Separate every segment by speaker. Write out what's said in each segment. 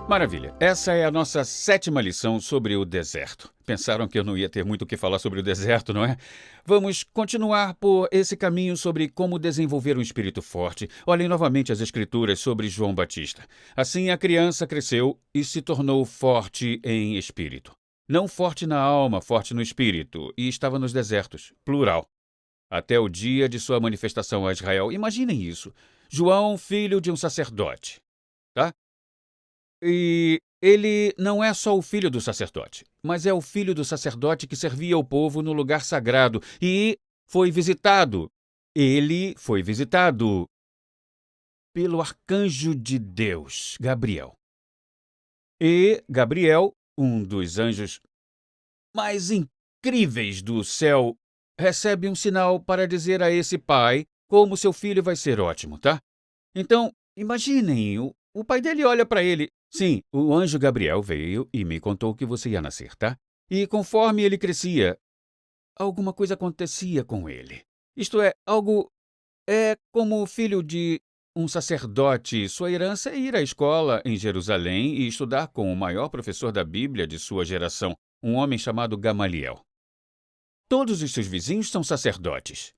Speaker 1: Maravilha. Essa é a nossa 7ª lição sobre o deserto. Pensaram que eu não ia ter muito o que falar sobre o deserto, não é? Vamos continuar por esse caminho sobre como desenvolver um espírito forte. Olhem novamente as escrituras sobre João Batista. Assim a criança cresceu e se tornou forte em espírito. Não forte na alma, forte no espírito, e estava nos desertos, plural, até o dia de sua manifestação a Israel. Imaginem isso. João, filho de um sacerdote, tá? E ele não é só o filho do sacerdote, mas é o filho do sacerdote que servia o povo no lugar sagrado e foi visitado. Ele foi visitado pelo arcanjo de Deus, Gabriel. E Gabriel, um dos anjos mais incríveis do céu, recebe um sinal para dizer a esse pai como seu filho vai ser ótimo, tá? Então, imaginem, o pai dele olha para ele. Sim, o anjo Gabriel veio e me contou que você ia nascer, tá? E conforme ele crescia, alguma coisa acontecia com ele. Isto é, algo é como filho de um sacerdote. Sua herança é ir à escola em Jerusalém e estudar com o maior professor da Bíblia de sua geração, um homem chamado Gamaliel. Todos os seus vizinhos são sacerdotes.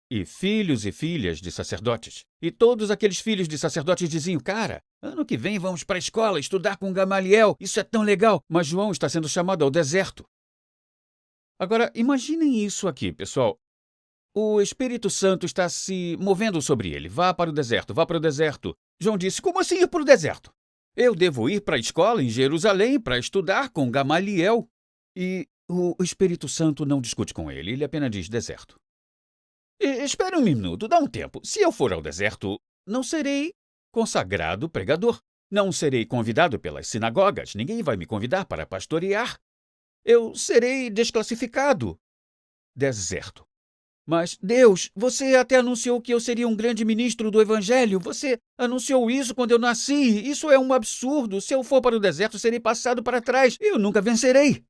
Speaker 1: E filhos e filhas de sacerdotes. E todos aqueles filhos de sacerdotes diziam: cara, ano que vem vamos para a escola estudar com Gamaliel, isso é tão legal. Mas João está sendo chamado ao deserto. Agora, imaginem isso aqui, pessoal. O Espírito Santo está se movendo sobre ele. Vá para o deserto, vá para o deserto. João disse: como assim ir para o deserto? Eu devo ir para a escola em Jerusalém para estudar com Gamaliel. E o Espírito Santo não discute com ele apenas diz deserto. Espere um minuto, dá um tempo. Se eu for ao deserto, não serei consagrado pregador. Não serei convidado pelas sinagogas. Ninguém vai me convidar para pastorear. Eu serei desclassificado. Deserto. Mas, Deus, você até anunciou que eu seria um grande ministro do Evangelho. Você anunciou isso quando eu nasci. Isso é um absurdo. Se eu for para o deserto, serei passado para trás. Eu nunca vencerei.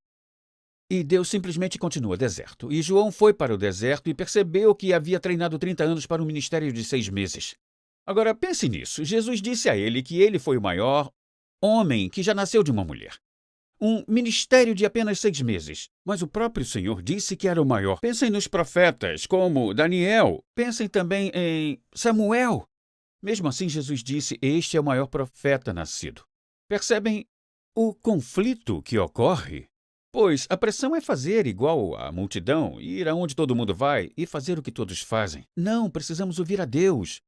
Speaker 1: E Deus simplesmente continua deserto. E João foi para o deserto e percebeu que havia treinado 30 anos para um ministério de 6 meses. Agora, pense nisso. Jesus disse a ele que ele foi o maior homem que já nasceu de uma mulher. Um ministério de apenas 6 meses. Mas o próprio Senhor disse que era o maior. Pensem nos profetas, como Daniel. Pensem também em Samuel. Mesmo assim, Jesus disse: este é o maior profeta nascido. Percebem o conflito que ocorre? Pois a pressão é fazer igual à multidão, ir aonde todo mundo vai e fazer o que todos fazem. Não, precisamos ouvir a Deus.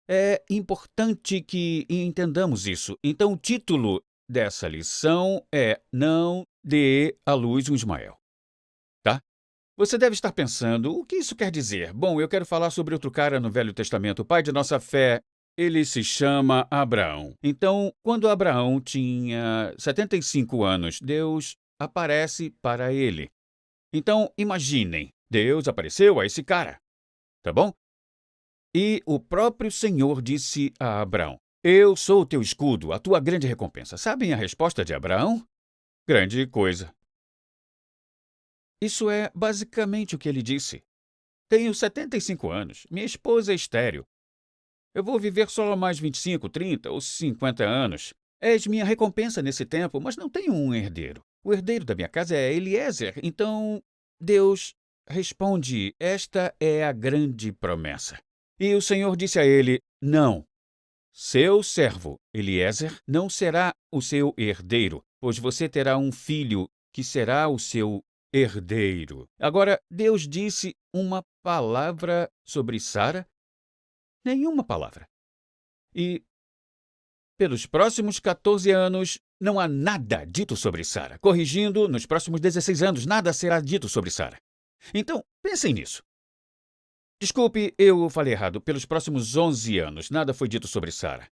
Speaker 1: É importante que entendamos isso. Então, o título dessa lição é Não dê à luz um Ismael. Tá? Você deve estar pensando, o que isso quer dizer? Bom, eu quero falar sobre outro cara no Velho Testamento, o pai de nossa fé. Ele se chama Abraão. Então, quando Abraão tinha 75 anos, Deus aparece para ele. Então, imaginem, Deus apareceu a esse cara, tá bom? E o próprio Senhor disse a Abraão: eu sou o teu escudo, a tua grande recompensa. Sabem a resposta de Abraão? Grande coisa. Isso é basicamente o que ele disse. Tenho 75 anos, minha esposa é estéril. Eu vou viver só mais 25, 30 ou 50 anos. És minha recompensa nesse tempo, mas não tenho um herdeiro. O herdeiro da minha casa é Eliezer. Então, Deus responde: esta é a grande promessa. E o Senhor disse a ele: não, seu servo Eliezer não será o seu herdeiro, pois você terá um filho que será o seu herdeiro. Agora, Deus disse uma palavra sobre Sara? Nenhuma palavra. E pelos próximos 14 anos, não há nada dito sobre Sara. Corrigindo, nos próximos 16 anos, nada será dito sobre Sara. Então, pensem nisso. Desculpe, eu falei errado. Pelos próximos 11 anos, nada foi dito sobre Sara.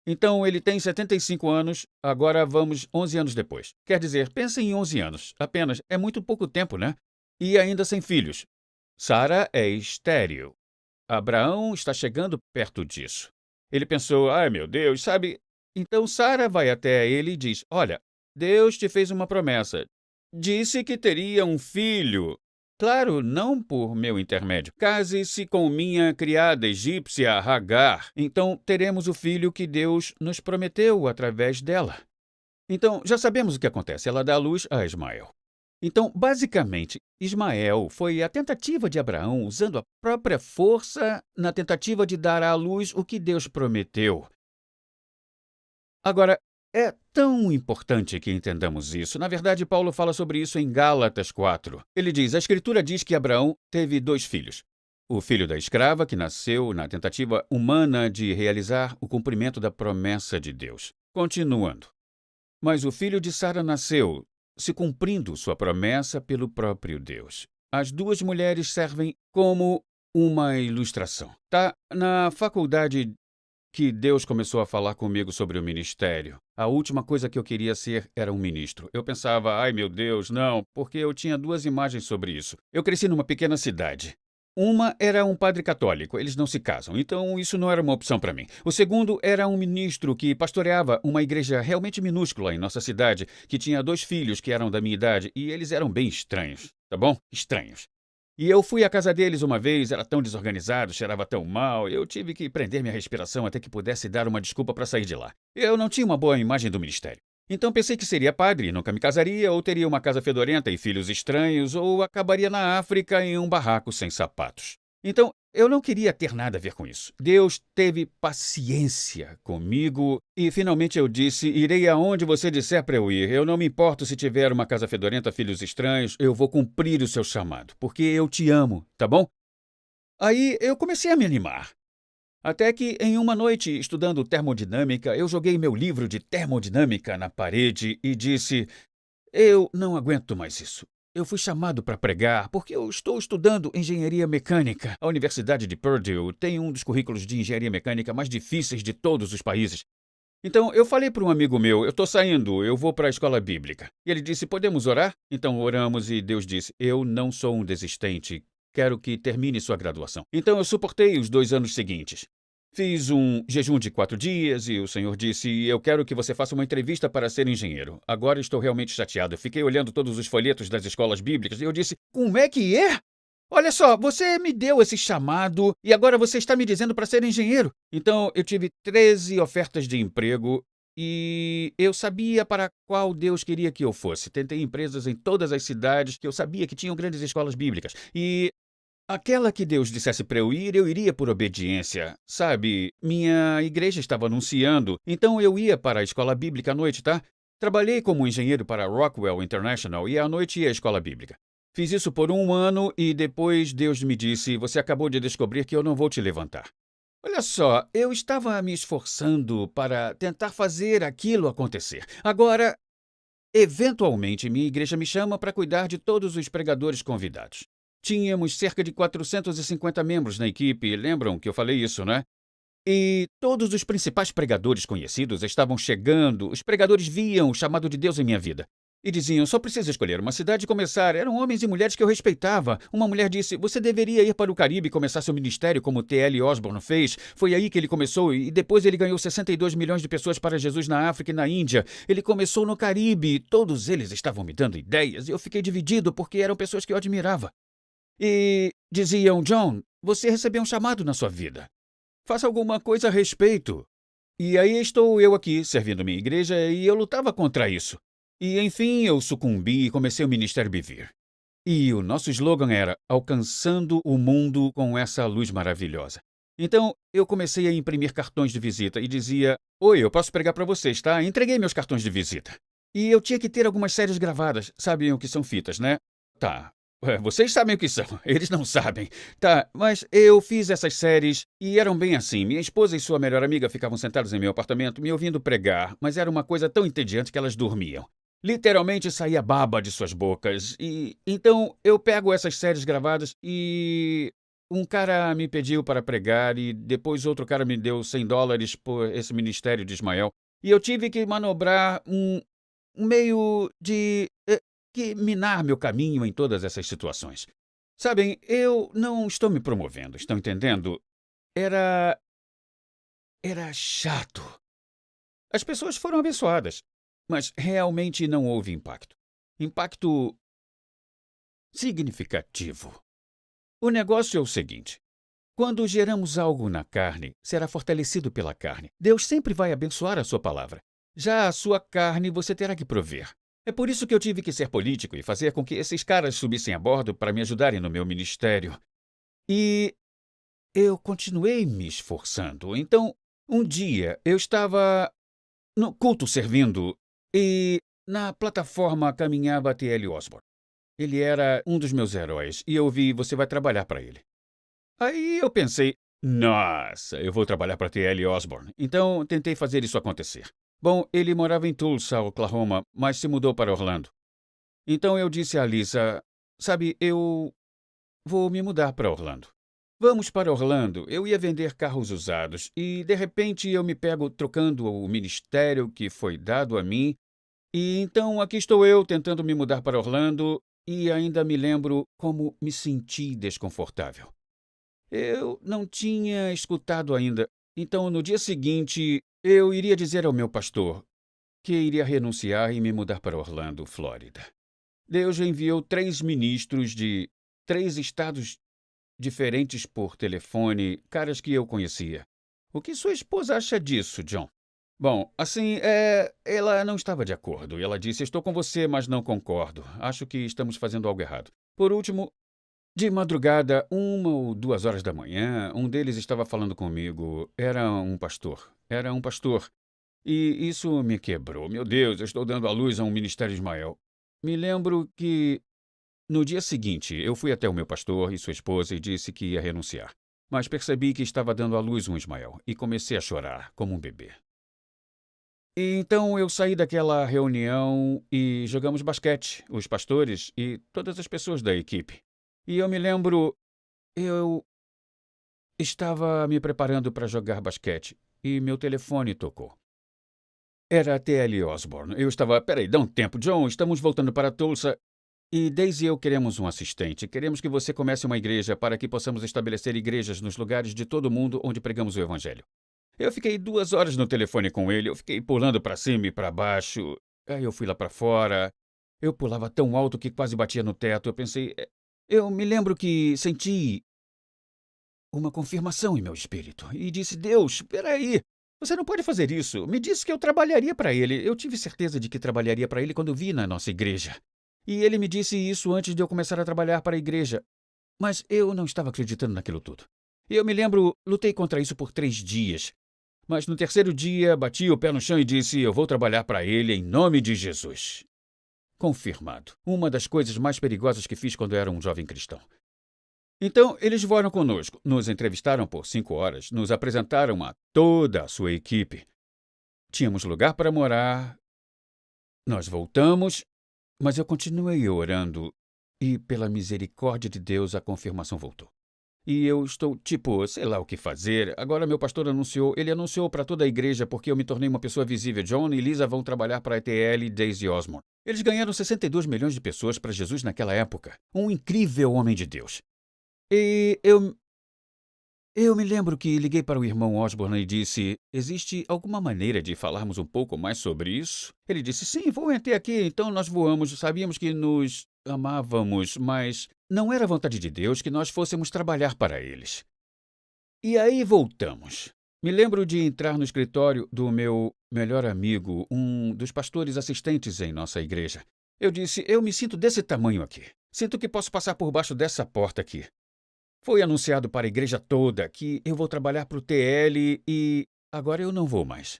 Speaker 1: Então, ele tem 75 anos, agora vamos 11 anos depois. Quer dizer, pensem em 11 anos. Apenas, é muito pouco tempo, né? E ainda sem filhos. Sara é estéril. Abraão está chegando perto disso. Ele pensou: ai meu Deus, sabe? Então Sara vai até ele e diz: olha, Deus te fez uma promessa. Disse que teria um filho. Claro, não por meu intermédio. Case-se com minha criada egípcia Hagar, então teremos o filho que Deus nos prometeu através dela. Então, já sabemos o que acontece. Ela dá à luz a Ismael. Então, basicamente, Ismael foi a tentativa de Abraão usando a própria força na tentativa de dar à luz o que Deus prometeu. Agora, é tão importante que entendamos isso. Na verdade, Paulo fala sobre isso em Gálatas 4. Ele diz: a Escritura diz que Abraão teve 2 filhos. O filho da escrava, que nasceu na tentativa humana de realizar o cumprimento da promessa de Deus. Continuando. Mas o filho de Sara nasceu, se cumprindo sua promessa pelo próprio Deus. As 2 mulheres servem como uma ilustração. Tá na faculdade que Deus começou a falar comigo sobre o ministério. A última coisa que eu queria ser era um ministro. Eu pensava, ai meu Deus, não, porque eu tinha 2 imagens sobre isso. Eu cresci numa pequena cidade. Uma era um padre católico, eles não se casam, então isso não era uma opção para mim. O segundo era um ministro que pastoreava uma igreja realmente minúscula em nossa cidade, que tinha 2 filhos que eram da minha idade e eles eram bem estranhos, tá bom? Estranhos. E eu fui à casa deles uma vez, era tão desorganizado, cheirava tão mal, eu tive que prender minha respiração até que pudesse dar uma desculpa para sair de lá. Eu não tinha uma boa imagem do ministério. Então pensei que seria padre, nunca me casaria, ou teria uma casa fedorenta e filhos estranhos, ou acabaria na África em um barraco sem sapatos. Então, eu não queria ter nada a ver com isso. Deus teve paciência comigo e finalmente eu disse: irei aonde você disser para eu ir. Eu não me importo se tiver uma casa fedorenta, filhos estranhos, eu vou cumprir o seu chamado, porque eu te amo, tá bom? Aí eu comecei a me animar. Até que, em uma noite, estudando termodinâmica, eu joguei meu livro de termodinâmica na parede e disse: eu não aguento mais isso. Eu fui chamado para pregar porque eu estou estudando engenharia mecânica. A Universidade de Purdue tem um dos currículos de engenharia mecânica mais difíceis de todos os países. Então, eu falei para um amigo meu: eu estou saindo, eu vou para a escola bíblica. E ele disse: podemos orar? Então oramos e Deus disse: eu não sou um desistente. Quero que termine sua graduação. Então eu suportei os 2 anos seguintes. Fiz um jejum de 4 dias e o Senhor disse: eu quero que você faça uma entrevista para ser engenheiro. Agora estou realmente chateado. Eu fiquei olhando todos os folhetos das escolas bíblicas e eu disse: como é que é? Olha só, você me deu esse chamado e agora você está me dizendo para ser engenheiro. Então eu tive 13 ofertas de emprego e eu sabia para qual Deus queria que eu fosse. Tentei empresas em todas as cidades que eu sabia que tinham grandes escolas bíblicas. E aquela que Deus dissesse para eu iria por obediência. Sabe, minha igreja estava anunciando, então eu ia para a escola bíblica à noite, tá? Trabalhei como engenheiro para a Rockwell International e à noite ia à escola bíblica. Fiz isso por 1 ano e depois Deus me disse: você acabou de descobrir que eu não vou te levantar. Olha só, eu estava me esforçando para tentar fazer aquilo acontecer. Agora, eventualmente, minha igreja me chama para cuidar de todos os pregadores convidados. Tínhamos cerca de 450 membros na equipe, lembram que eu falei isso, né? E todos os principais pregadores conhecidos estavam chegando, os pregadores viam o chamado de Deus em minha vida. E diziam: só precisa escolher uma cidade e começar. Eram homens e mulheres que eu respeitava. Uma mulher disse: você deveria ir para o Caribe e começar seu ministério como T.L. Osborne fez. Foi aí que ele começou e depois ele ganhou 62 milhões de pessoas para Jesus na África e na Índia. Ele começou no Caribe. Todos eles estavam me dando ideias e eu fiquei dividido porque eram pessoas que eu admirava. E diziam: John, você recebeu um chamado na sua vida. Faça alguma coisa a respeito. E aí estou eu aqui, servindo minha igreja, e eu lutava contra isso. E enfim eu sucumbi e comecei o Ministério Bivir. E o nosso slogan era: alcançando o mundo com essa luz maravilhosa. Então eu comecei a imprimir cartões de visita e dizia: oi, eu posso pregar para vocês, tá? Entreguei meus cartões de visita. E eu tinha que ter algumas séries gravadas. Sabem o que são fitas, né? Tá. Vocês sabem o que são, eles não sabem. Tá, mas eu fiz essas séries e eram bem assim. Minha esposa e sua melhor amiga ficavam sentadas em meu apartamento me ouvindo pregar, mas era uma coisa tão entediante que elas dormiam. Literalmente saía baba de suas bocas. E então eu pego essas séries gravadas e um cara me pediu para pregar e depois outro cara me deu US$ 100 por esse ministério de Ismael. E eu tive que manobrar um meio de que minar meu caminho em todas essas situações. Sabem, eu não estou me promovendo, estão entendendo? Era era chato. As pessoas foram abençoadas, mas realmente não houve impacto. Impacto significativo. O negócio é o seguinte: quando geramos algo na carne, será fortalecido pela carne. Deus sempre vai abençoar a sua palavra. Já a sua carne você terá que prover. É por isso que eu tive que ser político e fazer com que esses caras subissem a bordo para me ajudarem no meu ministério. E eu continuei me esforçando. Então, um dia eu estava no culto servindo e na plataforma caminhava T.L. Osborne. Ele era um dos meus heróis e eu vi: você vai trabalhar para ele. Aí eu pensei: nossa, eu vou trabalhar para T.L. Osborne. Então tentei fazer isso acontecer. Bom, ele morava em Tulsa, Oklahoma, mas se mudou para Orlando. Então eu disse a Lisa: sabe, eu vou me mudar para Orlando. Vamos para Orlando. Eu ia vender carros usados e, de repente, eu me pego trocando o ministério que foi dado a mim. E então aqui estou eu tentando me mudar para Orlando e ainda me lembro como me senti desconfortável. Eu não tinha escutado ainda. Então, no dia seguinte, eu iria dizer ao meu pastor que iria renunciar e me mudar para Orlando, Flórida. Deus enviou 3 ministros de 3 estados diferentes por telefone, caras que eu conhecia. O que sua esposa acha disso, John? Bom, assim, ela não estava de acordo. Ela disse: estou com você, mas não concordo. Acho que estamos fazendo algo errado. Por último, de madrugada, 1 ou 2 horas da manhã, um deles estava falando comigo. Era um pastor. Era um pastor. E isso me quebrou. Meu Deus, eu estou dando à luz a um ministério de Ismael. Me lembro que no dia seguinte eu fui até o meu pastor e sua esposa e disse que ia renunciar. Mas percebi que estava dando à luz um Ismael e comecei a chorar como um bebê. E então eu saí daquela reunião e jogamos basquete, os pastores e todas as pessoas da equipe. E eu me lembro, eu estava me preparando para jogar basquete e meu telefone tocou. Era a T.L. Osborne. Eu estava: peraí, dá um tempo, John, estamos voltando para Tulsa e Daisy e eu queremos um assistente. Queremos que você comece uma igreja para que possamos estabelecer igrejas nos lugares de todo o mundo onde pregamos o evangelho. Eu fiquei 2 horas no telefone com ele, eu fiquei pulando para cima e para baixo. Aí eu fui lá para fora. Eu pulava tão alto que quase batia no teto. Eu pensei, eu me lembro que senti uma confirmação em meu espírito e disse: Deus, espera aí. Você não pode fazer isso. Me disse que eu trabalharia para ele. Eu tive certeza de que trabalharia para ele quando vi na nossa igreja. E ele me disse isso antes de eu começar a trabalhar para a igreja. Mas eu não estava acreditando naquilo tudo. E eu me lembro, lutei contra isso por 3 dias. Mas no terceiro dia, bati o pé no chão e disse: eu vou trabalhar para ele em nome de Jesus. Confirmado. Uma das coisas mais perigosas que fiz quando era um jovem cristão. Então, eles voaram conosco, nos entrevistaram por 5 horas, nos apresentaram a toda a sua equipe. Tínhamos lugar para morar, nós voltamos, mas eu continuei orando e, pela misericórdia de Deus, a confirmação voltou. E eu estou, sei lá o que fazer. Agora meu pastor ele anunciou para toda a igreja porque eu me tornei uma pessoa visível. John e Lisa vão trabalhar para a ETL e Daisy Osborne. Eles ganharam 62 milhões de pessoas para Jesus naquela época. Um incrível homem de Deus. E eu me lembro que liguei para o irmão Osborne e disse: existe alguma maneira de falarmos um pouco mais sobre isso? Ele disse: sim, vou até aqui. Então nós voamos, sabíamos que nos amávamos, mas não era vontade de Deus que nós fôssemos trabalhar para eles. E aí voltamos. Me lembro de entrar no escritório do meu melhor amigo, um dos pastores assistentes em nossa igreja. Eu disse: eu me sinto desse tamanho aqui. Sinto que posso passar por baixo dessa porta aqui. Foi anunciado para a igreja toda que eu vou trabalhar para o TL e agora eu não vou mais.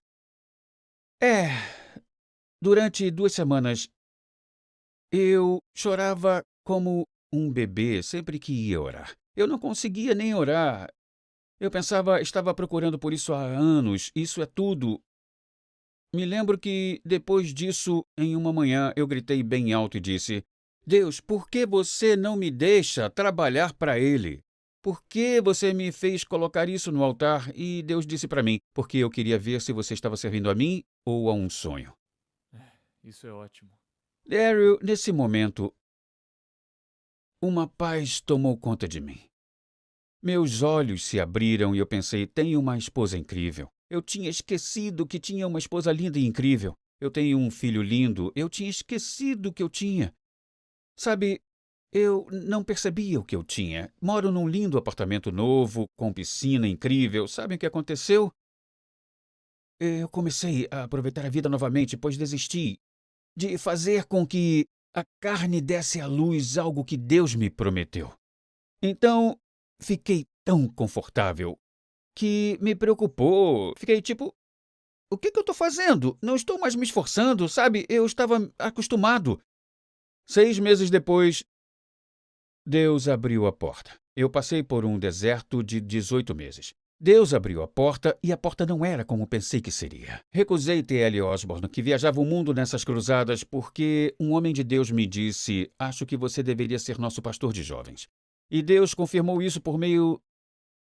Speaker 1: Durante 2 semanas eu chorava como um bebê sempre que ia orar. Eu não conseguia nem orar. Eu pensava, estava procurando por isso há anos, isso é tudo. Me lembro que, depois disso, em uma manhã, eu gritei bem alto e disse: Deus, por que você não me deixa trabalhar para Ele? Por que você me fez colocar isso no altar? E Deus disse para mim: porque eu queria ver se você estava servindo a mim ou a um sonho.
Speaker 2: Isso é ótimo.
Speaker 1: Daryl, nesse momento, uma paz tomou conta de mim. Meus olhos se abriram e eu pensei: tenho uma esposa incrível. Eu tinha esquecido que tinha uma esposa linda e incrível. Eu tenho um filho lindo. Eu tinha esquecido que eu tinha. Sabe, eu não percebia o que eu tinha. Moro num lindo apartamento novo, com piscina incrível. Sabe o que aconteceu? Eu comecei a aproveitar a vida novamente, pois desisti de fazer com que a carne desse à luz algo que Deus me prometeu. Então, fiquei tão confortável que me preocupou. Fiquei tipo, o que eu estou fazendo? Não estou mais me esforçando, sabe? Eu estava acostumado. 6 meses depois, Deus abriu a porta. Eu passei por um deserto de 18 meses. Deus abriu a porta e a porta não era como pensei que seria. Recusei T.L. Osborne, que viajava o mundo nessas cruzadas, porque um homem de Deus me disse: acho que você deveria ser nosso pastor de jovens. E Deus confirmou isso por meio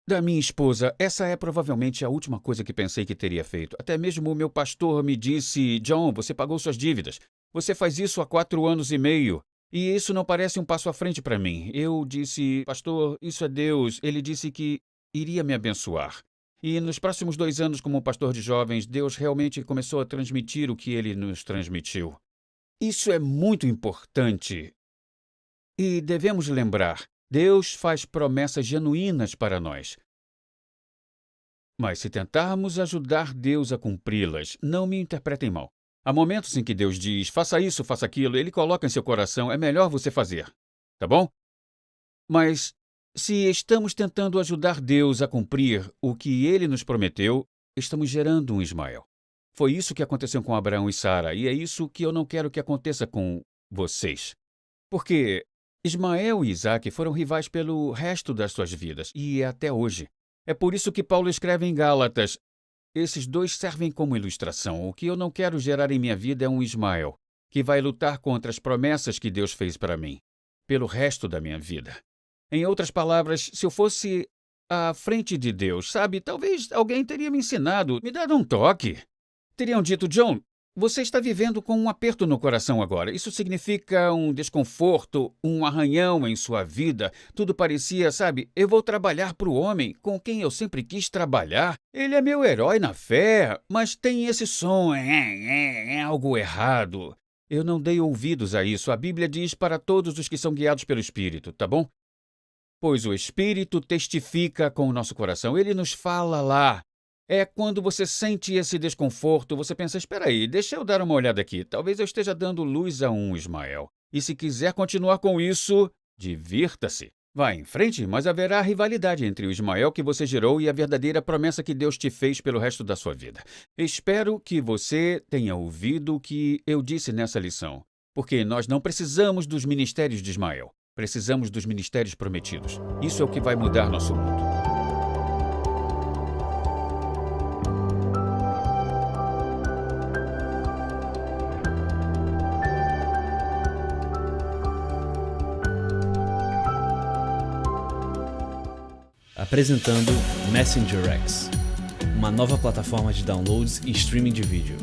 Speaker 1: da minha esposa. Essa é provavelmente a última coisa que pensei que teria feito. Até mesmo o meu pastor me disse: John, você pagou suas dívidas. Você faz isso há 4 anos e meio. E isso não parece um passo à frente para mim. Eu disse: pastor, isso é Deus. Ele disse que iria me abençoar. E nos próximos 2 anos como pastor de jovens, Deus realmente começou a transmitir o que ele nos transmitiu. Isso é muito importante. E devemos lembrar, Deus faz promessas genuínas para nós. Mas se tentarmos ajudar Deus a cumpri-las, não me interpretem mal. Há momentos em que Deus diz, faça isso, faça aquilo, Ele coloca em seu coração, é melhor você fazer. Tá bom? Mas se estamos tentando ajudar Deus a cumprir o que Ele nos prometeu, estamos gerando um Ismael. Foi isso que aconteceu com Abraão e Sara, e é isso que eu não quero que aconteça com vocês. Porque Ismael e Isaque foram rivais pelo resto das suas vidas, e é até hoje. É por isso que Paulo escreve em Gálatas, esses 2 servem como ilustração. O que eu não quero gerar em minha vida é um Ismael, que vai lutar contra as promessas que Deus fez para mim, pelo resto da minha vida. Em outras palavras, se eu fosse à frente de Deus, sabe, talvez alguém teria me ensinado, me dado um toque. Teriam dito, John, você está vivendo com um aperto no coração agora. Isso significa um desconforto, um arranhão em sua vida. Tudo parecia, sabe, eu vou trabalhar para o homem com quem eu sempre quis trabalhar. Ele é meu herói na fé, mas tem esse som, é algo errado. Eu não dei ouvidos a isso. A Bíblia diz para todos os que são guiados pelo Espírito, tá bom? Pois o Espírito testifica com o nosso coração. Ele nos fala lá. É quando você sente esse desconforto, você pensa, espera aí, deixa eu dar uma olhada aqui. Talvez eu esteja dando luz a um Ismael. E se quiser continuar com isso, divirta-se. Vá em frente, mas haverá rivalidade entre o Ismael que você gerou e a verdadeira promessa que Deus te fez pelo resto da sua vida. Espero que você tenha ouvido o que eu disse nessa lição, porque nós não precisamos dos ministérios de Ismael. Precisamos dos ministérios prometidos. Isso é o que vai mudar nosso mundo.
Speaker 3: Apresentando Messenger X, uma nova plataforma de downloads e streaming de vídeo.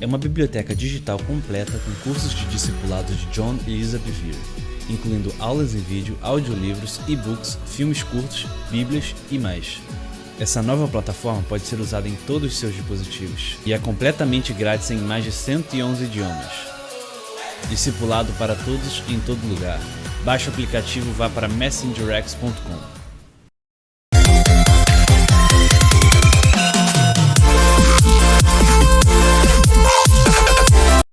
Speaker 3: É uma biblioteca digital completa com cursos de discipulado de John e Lisa Bevere, incluindo aulas em vídeo, audiolivros, e-books, filmes curtos, bíblias e mais. Essa nova plataforma pode ser usada em todos os seus dispositivos e é completamente grátis em mais de 111 idiomas. Discipulado para todos em todo lugar. Baixe o aplicativo e vá para messengerx.com.